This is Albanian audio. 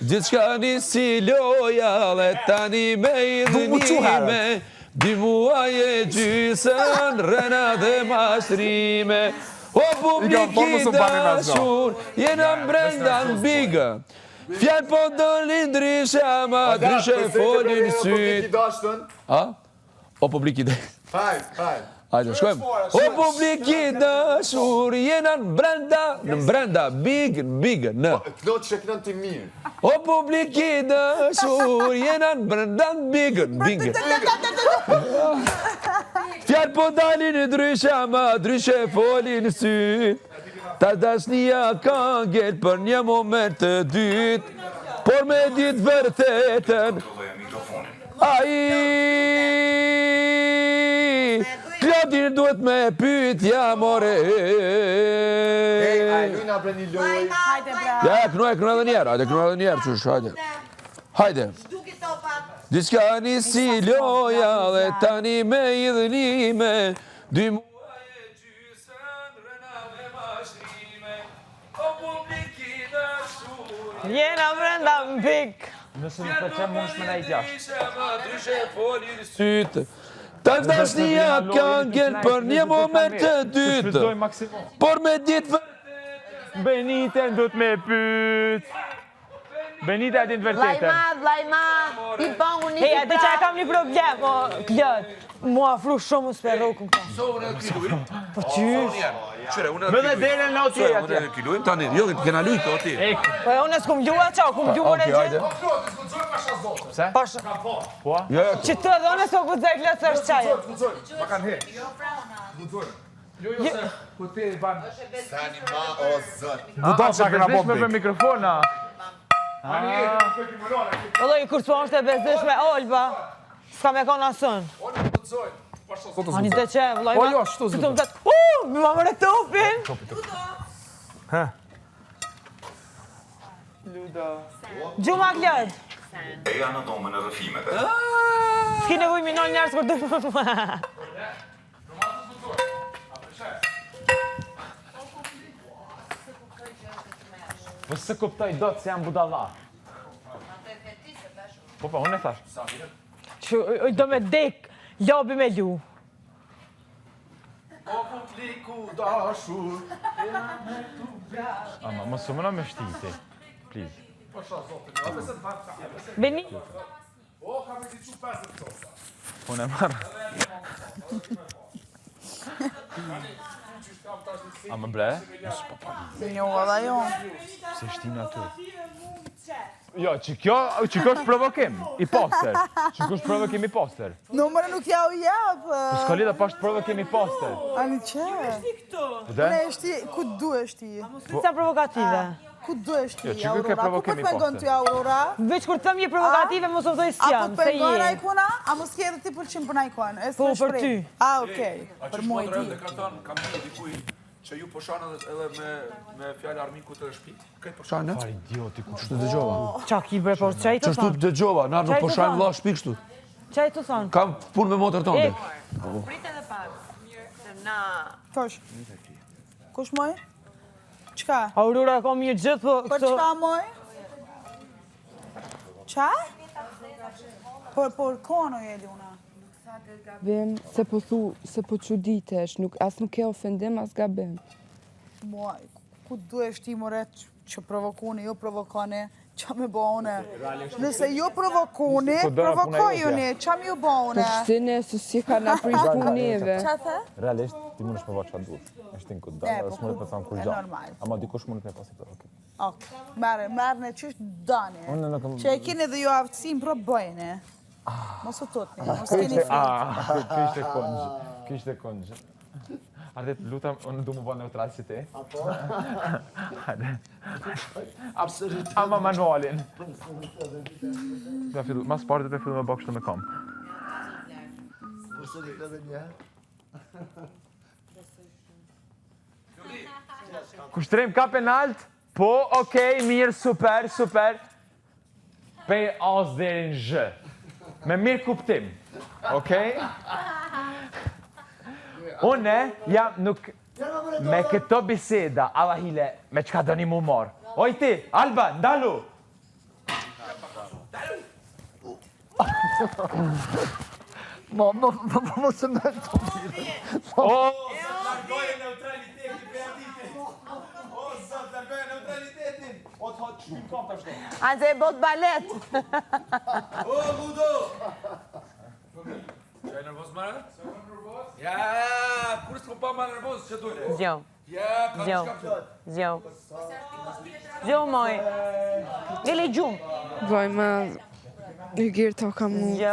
Gjithçka nisi loja dhe tani me idhënime, 2 muaj e gjysën, rëna dhe mashtrime. O publiki dashur, jena brenda në bigë. Fjallë po dolin ndryshe, ama ndryshe folin syt. O publiki dashur. Hajde, shkojmë. O publiki dashur, jena në brenda, bigë, në. Këno që kënën të mirë. O publiki dashur, jena në brenda, bigë. Fjallë po dalin ndryshe, ama ndryshe folin syt. Ta dashnia ka ngel për një moment të dytë, por me ditë vërtetën. Klodin duhet me pyetja more. Lujna bre një loj. Ja, këno edhe njerë, qysh, hajde. Hajde. Diçka nisi loja dhe tani me idhënime, 2 muaj e gjysën, rëna dhe mashtrime. O publiki dashur, Jena brenda në big. Nëse nuk të qemë mund shme na i gjashtë. Dryshe folin sytë. Ta dashnia ka ngel për një moment të dytë, Shfrytëzoj maksimum. por me ditë vërtetën. Beniten do të me pyt. Benita e din vërtetën. Vlajma, i pangu një Hej, atë që e kam një problem, o, Klod. Mu afru shumë s'pe rokën këta. So, unë e kilujmë. Po qysh? Qyre, unë Më dhe delen në otje Unë atje. e kilujmë, tani, jo, kena lujtë oti. Po e unë s'kum gjua qa, kum gjua në hajde. gjithë. Pse? Pasha. Po? Që të edhe unë s'ko gudzaj Klod së është qaje. Ma kanë he. Jo, se ku ti ban. Sani ma o zët. Budan që kena bombi. Me mikrofona. Olloj, kur s'po është e bezdishme, Olba, s'ka me kona sën. Ani të që, vëllaj, Po, jo, shtu si zë. të më tëtë, mi ma mërë topin. Gjuma Klod. Eja në domën e rëfimeve. S'ki nevoj minol njerës kur të më. Po se kuptoj do të se jam budalla. Po, unë e thash. Që do me dek, lobi me lu. O publiku dashur. Ama, mos më në me shtiti. Please. Beni, Unë e marrë. Ama bre? Jo, valla jo. Se shtina aty. Jo, që kjo është provokim, i poster. Që kjo është provokim i poster. Numërë nuk ja u japë. Po s'ka lidha pa është provokim i poster. Ani që? Bude? Ne është ti, ku duesh ti? sa provokative. Ku duesh ti, Jo, që kjo ke Aurora? Ku provokim po i të pengon postë. ty, Aurora? Veç kur të thëm një provokative, mos u thoj A s'jam, po të se pengon je. ajkona? A mos ke edhe ti pëlqim për najkon? Po, për ty. A, okej. Për mu i ti. Ka thënë, kam një dikuj që ju po shanë edhe me fjallë armikut të shtëpi. Këtë po shanë? Far idioti ku Shtu dëgjova. Qa ki bre, por qaj të Që shtu thonë? dëgjova, na nuk po Qaj të shanë thonë? vlla shtëpi kështu. Qaj të thonë? Kam punë me motor tonde. Tosh. Kush moj? Qka? Aurora ka mirë gjithë, po Për qka moj? Qa? Por kono jeli una. Gabim, se po çuditesh, as nuk ke ofendim, as gabim. Muaj, ku duesh ti more që provokoni, jo provokone, qa me bëone? Nëse jo provokoni, provokojuni, qa me ju bëone? Po shtine, se si ka na prish puneve. Qa the? Realisht, ti mund është me vaqë qatë dush. Eshtë tin këtë E, dalë, po, dhe s'mundet me thonë kur e gjatë. normal. Ama dikush mundet me pasi provokim. Ok, merë në qysh dani. Unë nuk Që e kini dhe ju aftësim, pro bëjni. Mos u tutni, mos keni frikë. Kishte kongjë. Ardet, lutam, unë du më bënë neutral si ti. Apo? Hajde. Absolut. Ama manualin. Mas partit e fillu me bakshtu me kam. Kushtrim ka penalt? Po, okej, mirë, super, super. Pej as deri në zhë. Me mirë kuptim. Okej? Une jam nuk... Me këto biseda, alla hile, me qka do një mu morë. Oj ti, Alba, ndalu! Mos e mërë të Largoje neutralitetin, Beatiti. O, zot, largoje neutralitetin. O, të hëtë shpim kom të ashtë. Anze e bot balet. O, Ludo! Qaj nervoz marë? Ja, kur s'ko pa ma nervoz, që dule? Zjo, Ja, ka të zjo, shkam zjo. Zjo, moj. Gili gjumë. Vaj, ma... I gjirë ta ka mu. Zjo.